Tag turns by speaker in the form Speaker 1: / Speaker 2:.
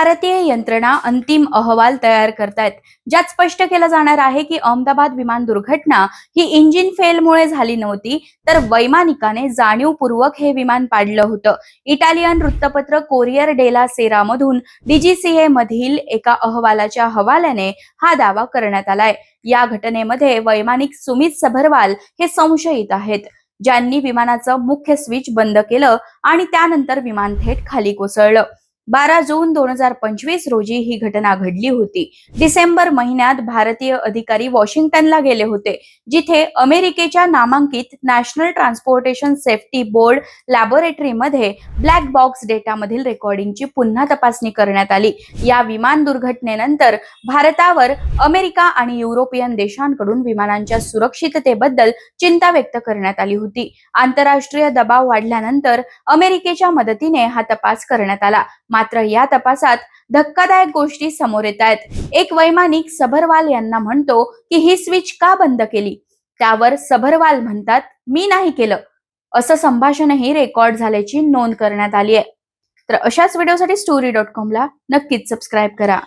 Speaker 1: भारतीय यंत्रणा अंतिम अहवाल तयार करतायत, ज्यात स्पष्ट केलं जाणार आहे की अहमदाबाद विमान दुर्घटना ही इंजिन फेलमुळे झाली नव्हती, तर वैमानिकाने जाणीवपूर्वक हे विमान पाडलं होतं. इटालियन वृत्तपत्र कोरियर डेला सेरा मधून डीजीसीए मधील एका अहवालाच्या हवाल्याने हा दावा करण्यात आलाय. या घटनेमध्ये वैमानिक सुमित सबरवाल हे संशयित आहेत, ज्यांनी विमानाचं मुख्य स्विच बंद केलं आणि त्यानंतर विमान थेट खाली कोसळलं. 12 जून 2025 रोजी ही घटना घडली होती. डिसेंबर महिन्यात भारतीय अधिकारी वॉशिंग्टनला गेले होते, जिथे अमेरिकेच्या नामांकित नॅशनल ट्रान्सपोर्टेशन सेफ्टी बोर्ड लॅबोरेटरीमध्ये ब्लॅक बॉक्स डेटामधील रेकॉर्डिंगची पुन्हा तपासणी करण्यात आली. या विमान दुर्घटनेनंतर भारतावर अमेरिका आणि युरोपियन देशांकडून विमानांच्या सुरक्षिततेबद्दल चिंता व्यक्त करण्यात आली होती. आंतरराष्ट्रीय दबाव वाढल्यानंतर अमेरिकेच्या मदतीने हा तपास करण्यात आला. मात्र या तपासात धक्कादायक गोष्टी समोर येत आहेत. एक वैमानिक सबरवाल यांना म्हणतो की ही स्विच का बंद केली. त्यावर सबरवाल म्हणतात, मी नाही केलं. असं संभाषणही रेकॉर्ड झाल्याची नोंद करण्यात आली आहे. तर अशाच व्हिडिओसाठी story.com ला नक्कीच सबस्क्राईब करा.